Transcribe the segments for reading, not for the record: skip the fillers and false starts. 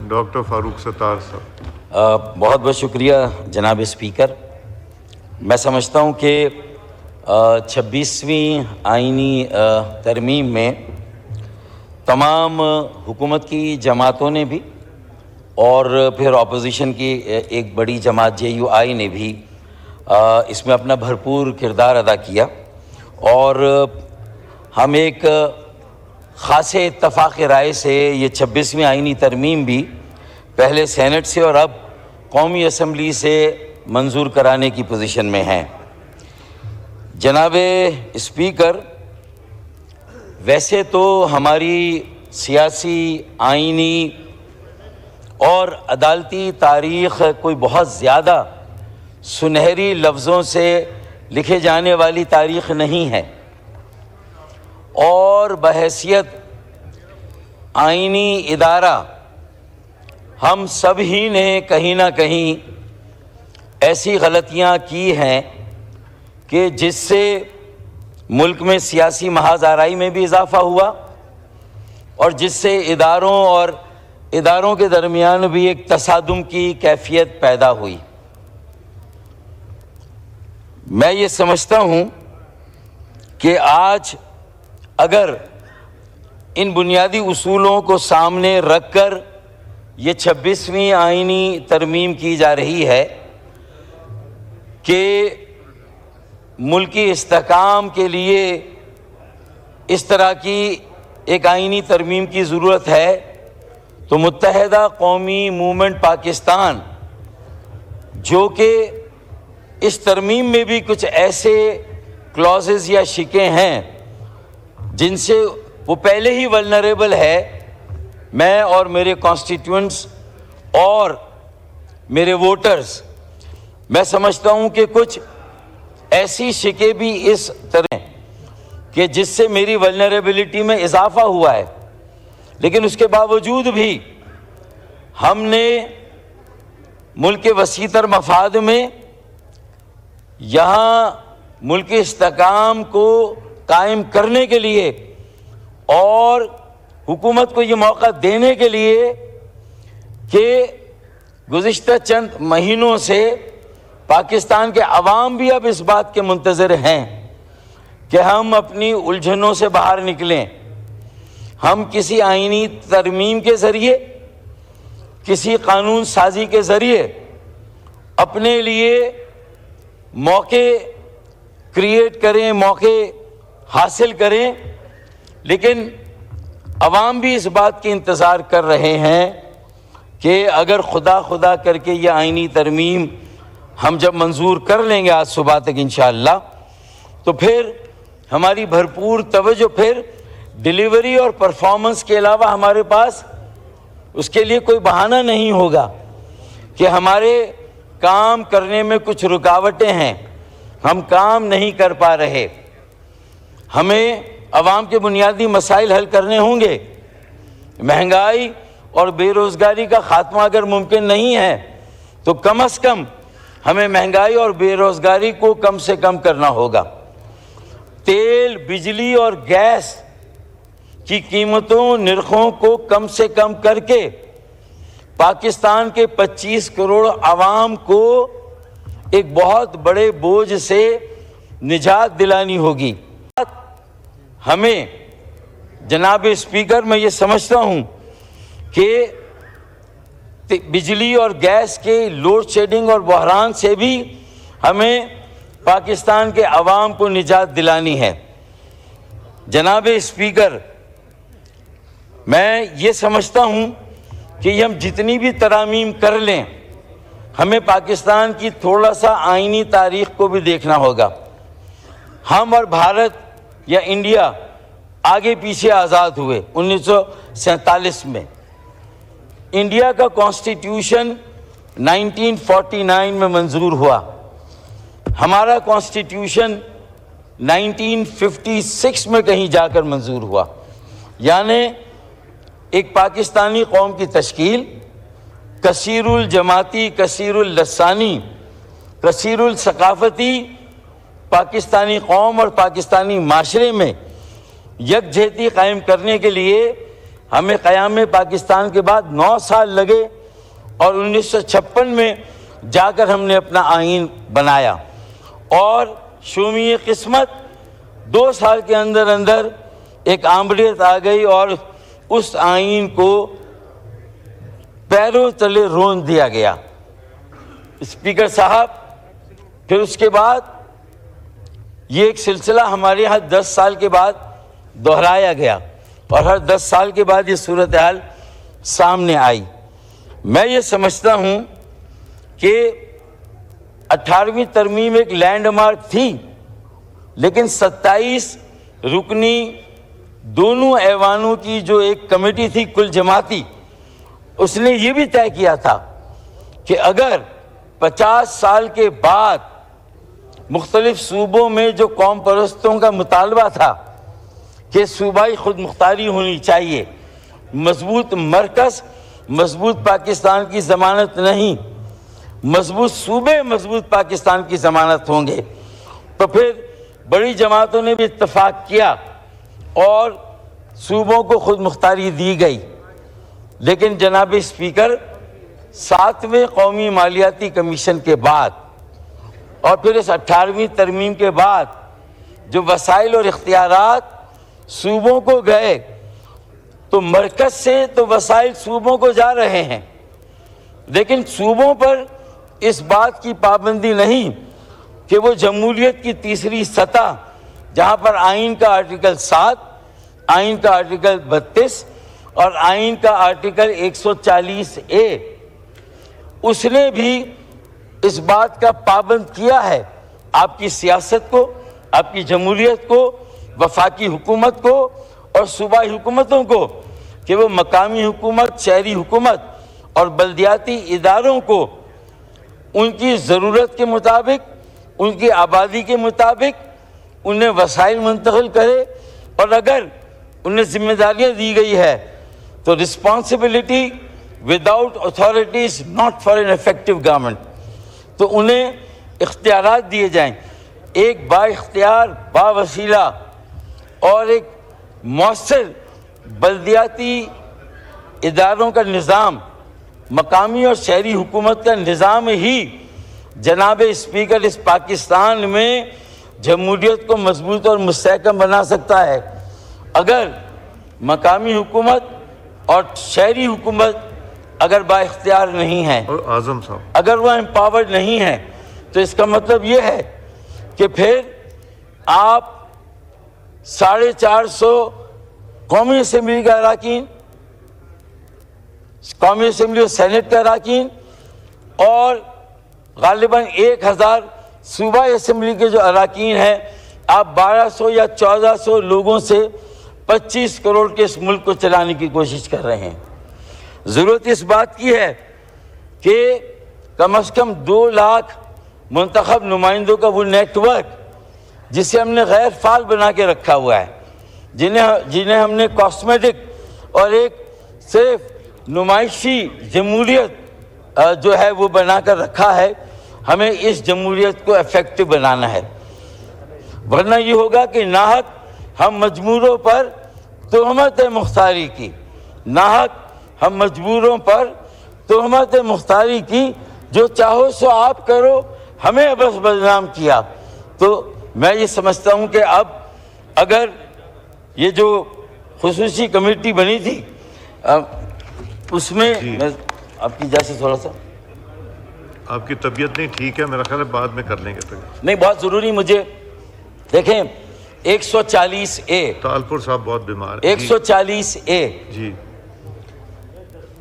Doctor Farooq Sattar صاحب۔ بہت بہت شکریہ جناب اسپیکر۔ میں سمجھتا ہوں کہ 26ویں آئینی ترمیم میں تمام حکومت کی جماعتوں نے بھی اور پھر اپوزیشن کی ایک بڑی جماعت JUI نے بھی اس میں اپنا بھرپور کردار ادا کیا، اور ہم ایک خاص اتفاق رائے سے یہ 26ویں آئینی ترمیم بھی پہلے سینٹ سے اور اب قومی اسمبلی سے منظور کرانے کی پوزیشن میں ہیں۔ جناب اسپیکر، ویسے تو ہماری سیاسی، آئینی اور عدالتی تاریخ کوئی بہت زیادہ سنہری لفظوں سے لکھے جانے والی تاریخ نہیں ہے، اور بحیثیت آئینی ادارہ ہم سب ہی نے کہیں نہ کہیں ایسی غلطیاں کی ہیں کہ جس سے ملک میں سیاسی محاذ آرائی میں بھی اضافہ ہوا، اور جس سے اداروں کے درمیان بھی ایک تصادم کی کیفیت پیدا ہوئی۔ میں یہ سمجھتا ہوں کہ آج اگر ان بنیادی اصولوں کو سامنے رکھ کر یہ 26ویں آئینی ترمیم کی جا رہی ہے کہ ملکی استحکام کے لیے اس طرح کی ایک آئینی ترمیم کی ضرورت ہے، تو متحدہ قومی موومنٹ پاکستان، جو کہ اس ترمیم میں بھی کچھ ایسے کلازز یا شقیں ہیں جن سے وہ پہلے ہی ولنریبل ہے، میں اور میرے کانسٹیٹیوئنٹس اور میرے ووٹرز، میں سمجھتا ہوں کہ کچھ ایسی شقیں بھی اس طرح کہ جس سے میری ولنریبلٹی میں اضافہ ہوا ہے، لیکن اس کے باوجود بھی ہم نے ملک کے وسیع تر مفاد میں یہاں ملک کے استحکام کو قائم کرنے کے لیے اور حکومت کو یہ موقع دینے کے لیے کہ گزشتہ چند مہینوں سے پاکستان کے عوام بھی اب اس بات کے منتظر ہیں کہ ہم اپنی الجھنوں سے باہر نکلیں، ہم کسی آئینی ترمیم کے ذریعے، کسی قانون سازی کے ذریعے اپنے لیے موقع کریٹ کریں، موقع حاصل کریں، لیکن عوام بھی اس بات کی انتظار کر رہے ہیں کہ اگر خدا کر کے یہ آئینی ترمیم ہم جب منظور کر لیں گے آج صبح تک انشاءاللہ، تو پھر ہماری بھرپور توجہ، پھر ڈیلیوری اور پرفارمنس کے علاوہ ہمارے پاس اس کے لیے کوئی بہانہ نہیں ہوگا کہ ہمارے کام کرنے میں کچھ رکاوٹیں ہیں، ہم کام نہیں کر پا رہے، ہمیں عوام کے بنیادی مسائل حل کرنے ہوں گے۔ مہنگائی اور بے روزگاری کا خاتمہ اگر ممکن نہیں ہے تو کم از کم ہمیں مہنگائی اور بے روزگاری کو کم سے کم کرنا ہوگا۔ تیل، بجلی اور گیس کی قیمتوں، نرخوں کو کم سے کم کر کے پاکستان کے 25 کروڑ عوام کو ایک بہت بڑے بوجھ سے نجات دلانی ہوگی۔ ہمیں جناب اسپیکر، میں یہ سمجھتا ہوں کہ بجلی اور گیس کے لوڈ شیڈنگ اور بحران سے بھی ہمیں پاکستان کے عوام کو نجات دلانی ہے۔ جناب اسپیکر، میں یہ سمجھتا ہوں کہ ہم جتنی بھی ترامیم کر لیں، ہمیں پاکستان کی تھوڑا سا آئینی تاریخ کو بھی دیکھنا ہوگا۔ ہم اور بھارت یا انڈیا آگے پیچھے آزاد ہوئے 1947 میں۔ انڈیا کا کانسٹیٹیوشن 1949 میں منظور ہوا، ہمارا کانسٹیٹیوشن 1956 میں کہیں جا کر منظور ہوا، یعنی ایک پاکستانی قوم کی تشکیل، کثیر الجماعتی، کثیر اللسانی، کثیر الثقافتی پاکستانی قوم اور پاکستانی معاشرے میں یکجہتی قائم کرنے کے لیے ہمیں قیام پاکستان کے بعد 9 سال لگے اور 1956 میں جا کر ہم نے اپنا آئین بنایا، اور شومی قسمت 2 سال کے اندر اندر ایک آمریت آ گئی اور اس آئین کو پیروں تلے رون دیا گیا۔ اسپیکر صاحب، پھر اس کے بعد یہ ایک سلسلہ ہمارے یہاں 10 سال کے بعد دہرایا گیا، اور ہر 10 سال کے بعد یہ صورتحال سامنے آئی۔ میں یہ سمجھتا ہوں کہ 18ویں ترمیم ایک لینڈ مارک تھی، لیکن 27 رکنی دونوں ایوانوں کی جو ایک کمیٹی تھی کل جماعتی، اس نے یہ بھی طے کیا تھا کہ اگر 50 سال کے بعد مختلف صوبوں میں جو قوم پرستوں کا مطالبہ تھا کہ صوبائی خود مختاری ہونی چاہیے، مضبوط مرکز مضبوط پاکستان کی ضمانت نہیں، مضبوط صوبے مضبوط پاکستان کی ضمانت ہوں گے، تو پھر بڑی جماعتوں نے بھی اتفاق کیا اور صوبوں کو خود مختاری دی گئی۔ لیکن جناب اسپیکر، 7ویں قومی مالیاتی کمیشن کے بعد اور پھر اس 18ویں ترمیم کے بعد جو وسائل اور اختیارات صوبوں کو گئے، تو مرکز سے تو وسائل صوبوں کو جا رہے ہیں، لیکن صوبوں پر اس بات کی پابندی نہیں کہ وہ جمہوریت کی تیسری سطح، جہاں پر آئین کا آرٹیکل 7، آئین کا آرٹیکل 32 اور آئین کا آرٹیکل 140A، اس نے بھی اس بات کا پابند کیا ہے آپ کی سیاست کو، آپ کی جمہوریت کو، وفاقی حکومت کو اور صوبائی حکومتوں کو، کہ وہ مقامی حکومت، شہری حکومت اور بلدیاتی اداروں کو ان کی ضرورت کے مطابق، ان کی آبادی کے مطابق انہیں وسائل منتقل کرے، اور اگر انہیں ذمہ داریاں دی گئی ہے تو responsibility without authority is not for an effective government, تو انہیں اختیارات دیے جائیں، ایک با اختیار، با وسیلہ اور ایک مؤثر بلدیاتی اداروں کا نظام، مقامی اور شہری حکومت کا نظام ہی جناب اسپیکر اس پاکستان میں جمہوریت کو مضبوط اور مستحکم بنا سکتا ہے۔ اگر مقامی حکومت اور شہری حکومت اگر با اختیار نہیں ہے، اور اعظم صاحب اگر وہ امپاورڈ نہیں ہے، تو اس کا مطلب یہ ہے کہ پھر آپ 450 قومی اسمبلی کا اراکین، قومی اسمبلی اور سینٹ کا اراکین، اور غالباً 1000 صوبائی اسمبلی کے جو اراکین ہیں، آپ 1200 یا 1400 لوگوں سے 25 کروڑ کے اس ملک کو چلانے کی کوشش کر رہے ہیں۔ ضرورت اس بات کی ہے کہ کم از کم 2 لاکھ منتخب نمائندوں کا وہ نیٹ ورک جسے ہم نے غیر فعال بنا کے رکھا ہوا ہے، جنہیں ہم نے کاسمیٹک اور ایک صرف نمائشی جمہوریت جو ہے وہ بنا کر رکھا ہے، ہمیں اس جمہوریت کو افیکٹو بنانا ہے، ورنہ یہ ہوگا کہ ناحق ہم مجبوروں پر تہمت مختاری کی، ناحق ہم مجبوروں پر تہمت مختاری کی، جو چاہو سو آپ کرو، ہمیں بس بدنام کیا۔ تو میں یہ سمجھتا ہوں کہ اب اگر یہ جو خصوصی کمیٹی بنی تھی اس میں آپ کی اجازت تھوڑا سا، آپ کی طبیعت نہیں ٹھیک ہے، میرا خیال ہے بعد میں کر لیں گے پھر۔ نہیں، بہت ضروری، مجھے دیکھیں 140A، طالپور صاحب بہت بیمار ہیں۔ 140A جی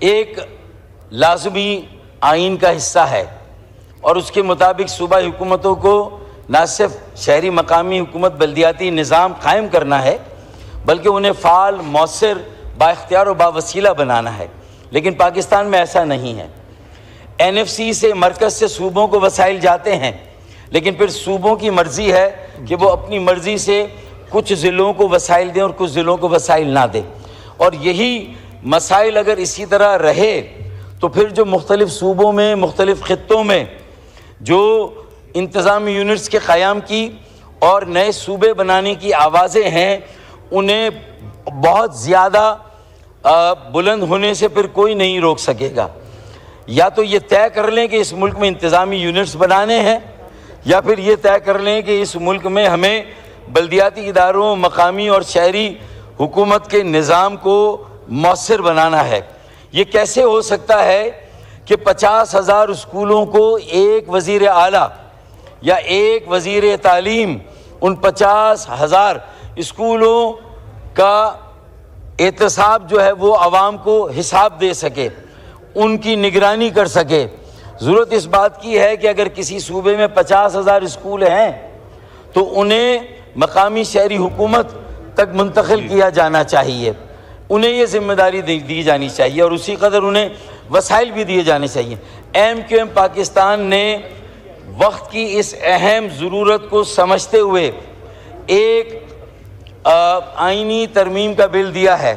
ایک لازمی آئین کا حصہ ہے، اور اس کے مطابق صوبائی حکومتوں کو نہ صرف شہری مقامی حکومت بلدیاتی نظام قائم کرنا ہے، بلکہ انہیں فعال، مؤثر، با اختیار و با وسیلہ بنانا ہے۔ لیکن پاکستان میں ایسا نہیں ہے۔ NFC سے، مرکز سے صوبوں کو وسائل جاتے ہیں، لیکن پھر صوبوں کی مرضی ہے کہ وہ اپنی مرضی سے کچھ ضلعوں کو وسائل دیں اور کچھ ضلعوں کو وسائل نہ دیں، اور یہی مسائل اگر اسی طرح رہے تو پھر جو مختلف صوبوں میں، مختلف خطوں میں جو انتظامی یونٹس کے قیام کی اور نئے صوبے بنانے کی آوازیں ہیں، انہیں بہت زیادہ بلند ہونے سے پھر کوئی نہیں روک سکے گا. یا تو یہ طے کر لیں کہ اس ملک میں انتظامی یونٹس بنانے ہیں، یا پھر یہ طے کر لیں کہ اس ملک میں ہمیں بلدیاتی اداروں، مقامی اور شہری حکومت کے نظام کو مؤثر بنانا ہے. یہ کیسے ہو سکتا ہے کہ 50,000 اسکولوں کو ایک وزیر اعلیٰ یا ایک وزیر تعلیم ان 50,000 اسکولوں کا احتساب جو ہے وہ عوام کو حساب دے سکے، ان کی نگرانی کر سکے؟ ضرورت اس بات کی ہے کہ اگر کسی صوبے میں 50,000 اسکول ہیں تو انہیں مقامی شہری حکومت تک منتقل کیا جانا چاہیے، انہیں یہ ذمہ داری دی جانی چاہیے، اور اسی قدر انہیں وسائل بھی دیے جانے چاہیے. QM پاکستان نے وقت کی اس اہم ضرورت کو سمجھتے ہوئے ایک آئینی ترمیم کا بل دیا ہے،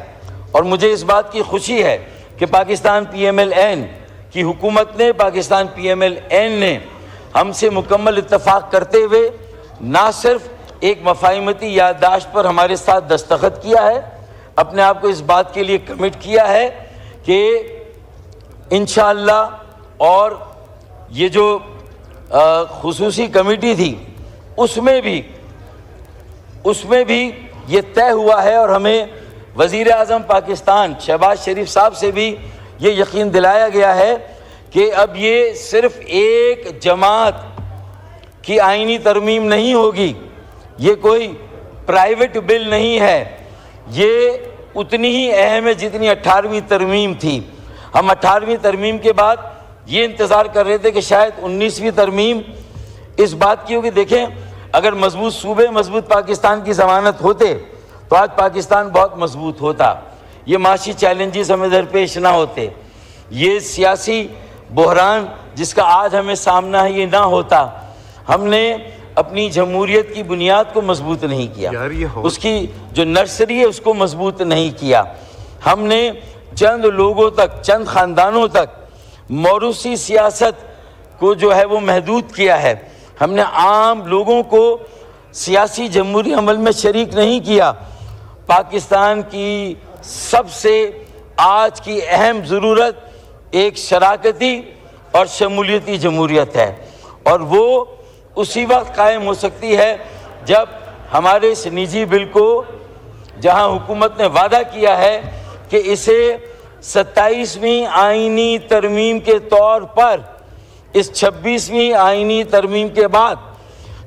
اور مجھے اس بات کی خوشی ہے کہ پاکستان PMLN کی حکومت نے، پاکستان PMLN نے ہم سے مکمل اتفاق کرتے ہوئے نہ صرف ایک مفاہمتی یادداشت پر ہمارے ساتھ دستخط کیا ہے، اپنے آپ کو اس بات کے لیے کمٹ کیا ہے کہ انشاءاللہ، اور یہ جو خصوصی کمیٹی تھی اس میں بھی یہ طے ہوا ہے، اور ہمیں وزیر اعظم پاکستان شہباز شریف صاحب سے بھی یہ یقین دلایا گیا ہے کہ اب یہ صرف ایک جماعت کی آئینی ترمیم نہیں ہوگی، یہ کوئی پرائیویٹ بل نہیں ہے، یہ اتنی ہی اہم ہے جتنی 18ویں ترمیم تھی. ہم 18ویں ترمیم کے بعد یہ انتظار کر رہے تھے کہ شاید 19ویں ترمیم اس بات کی ہوگی. دیکھیں، اگر مضبوط صوبے، مضبوط پاکستان کی ضمانت ہوتے تو آج پاکستان بہت مضبوط ہوتا، یہ معاشی چیلنجز ہمیں درپیش نہ ہوتے، یہ سیاسی بحران جس کا آج ہمیں سامنا ہے یہ نہ ہوتا. ہم نے اپنی جمہوریت کی بنیاد کو مضبوط نہیں کیا، اس کی جو نرسری ہے اس کو مضبوط نہیں کیا. ہم نے چند لوگوں تک، چند خاندانوں تک موروثی سیاست کو جو ہے وہ محدود کیا ہے. ہم نے عام لوگوں کو سیاسی جمہوری عمل میں شریک نہیں کیا. پاکستان کی سب سے آج کی اہم ضرورت ایک شراکتی اور شمولیتی جمہوریت ہے، اور وہ اسی وقت قائم ہو سکتی ہے جب ہمارے اس نجی بل کو، جہاں حکومت نے وعدہ کیا ہے کہ اسے 27ویں آئینی ترمیم کے طور پر، اس 26ویں آئینی ترمیم کے بعد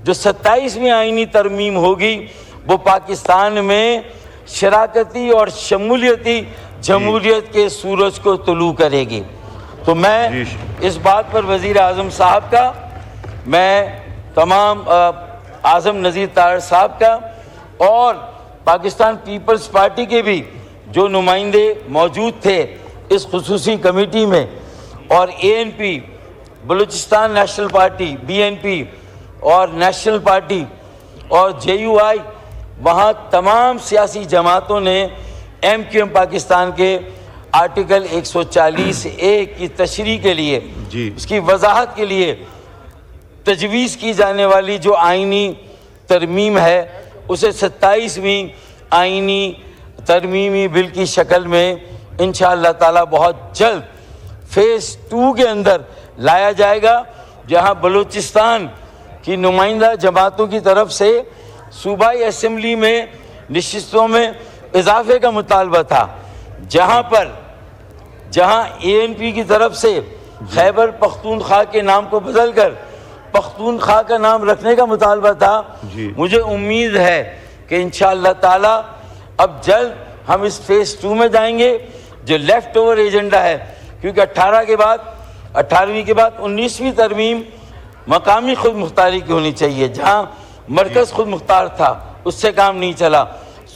جو 27ویں آئینی ترمیم ہوگی وہ پاکستان میں شراکتی اور شمولیتی جمہوریت کے سورج کو طلوع کرے گی. تو میں اس بات پر وزیر اعظم صاحب کا، میں تمام اعظم نذیر طاہر صاحب کا، اور پاکستان پیپلز پارٹی کے بھی جو نمائندے موجود تھے اس خصوصی کمیٹی میں، اور ANP Balochistan national party, BNP اور نیشنل پارٹی اور JUI، وہاں تمام سیاسی جماعتوں نے MQM پاکستان کے آرٹیکل 140A کی تشریح کے لیے، اس کی وضاحت کے لیے تجویز کی جانے والی جو آئینی ترمیم ہے اسے 27ویں آئینی ترمیمی بل کی شکل میں انشاءاللہ تعالی بہت جلد فیز 2 کے اندر لایا جائے گا، جہاں بلوچستان کی نمائندہ جماعتوں کی طرف سے صوبائی اسمبلی میں نشستوں میں اضافے کا مطالبہ تھا، جہاں ANP کی طرف سے خیبر پختونخوا کے نام کو بدل کر پختونخوا کا نام رکھنے کا مطالبہ تھا. مجھے امید ہے کہ انشاءاللہ تعالی اب جلد ہم اس فیز 2 میں جائیں گے جو لیفٹ اوور ایجنڈا ہے، کیونکہ 18ویں کے بعد 19ویں ترمیم مقامی خود مختاری کی ہونی چاہیے. جہاں مرکز خود مختار تھا اس سے کام نہیں چلا،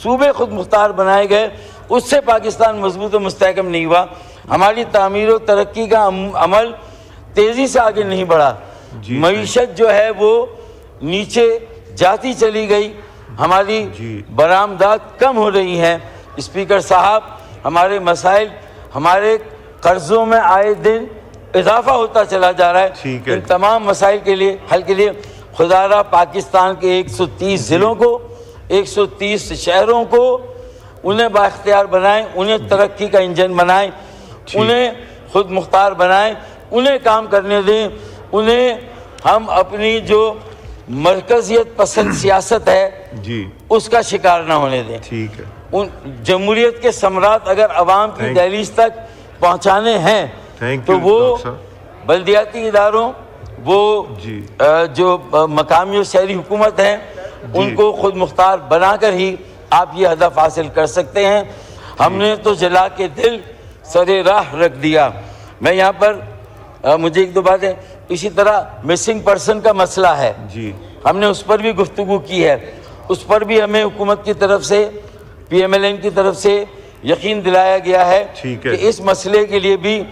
صوبے خود مختار بنائے گئے، اس سے پاکستان مضبوط و مستحکم نہیں ہوا. ہماری تعمیر و ترقی کا عمل تیزی سے آگے نہیں بڑھا، معیشت جو ہے وہ نیچے جاتی چلی گئی، ہماری برآمدات کم ہو رہی ہیں. اسپیکر صاحب، ہمارے مسائل، ہمارے قرضوں میں آئے دن اضافہ ہوتا چلا جا رہا ہے. ان تمام مسائل کے لیے حل کے لیے خدا را پاکستان کے 130 ضلعوں کو، 130 شہروں کو انہیں بااختیار بنائیں, انہیں ترقی کا انجن بنائیں, انہیں خود مختار بنائیں, انہیں کام کرنے دیں, انہیں ہم اپنی جو مرکزیت پسند سیاست ہے جی اس کا شکار نہ ہونے دیں. ٹھیک ہے. جمہوریت کے ثمرات اگر عوام کی دہلیز تک پہنچانے ہیں تو وہ بلدیاتی اداروں, وہ جو مقامی و شہری حکومت ہیں ان کو خود مختار بنا کر ہی آپ یہ ہدف حاصل کر سکتے ہیں. ہم نے تو جلا کے دل سر راہ رکھ دیا. میں یہاں پر مجھے ایک دو باتیں, اسی طرح مسنگ پرسن کا مسئلہ ہے, ہم نے اس پر بھی گفتگو کی ہے. اس پر بھی ہمیں حکومت کی طرف سے, پی ایم ایل این کی طرف سے یقین دلایا گیا ہے کہ اس مسئلے کے لیے بھی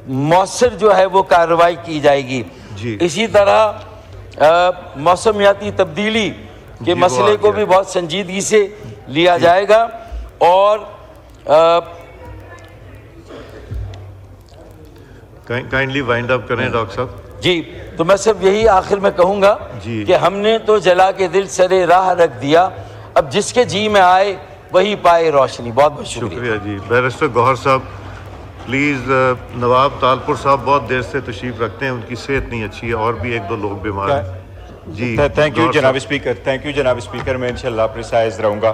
مؤثر جو ہے وہ کارروائی کی جائے گی. اسی طرح موسمیاتی تبدیلی کے مسئلے کو بھی بہت سنجیدگی سے لیا جائے گا. اور کائنڈلی وائنڈ اپ کریں ڈاکٹر صاحب. جی, تو میں صرف یہی آخر میں کہوں گا کہ ہم نے تو جلا کے دل سر راہ رکھ دیا, اب جس کے جی میں آئے وہی پائے روشنی. بہت بہت شکریہ. جی بیرسٹر گوہر صاحب پلیز. نواب تالپور صاحب بہت دیر سے تشریف رکھتے ہیں, ان کی صحت نہیں اچھی ہے, اور بھی ایک دو لوگ بیمار ہیں. جی تھینک یو جناب اسپیکر, تھینک یو جناب اسپیکر. میں انشاءاللہ پریسائز رہوں گا.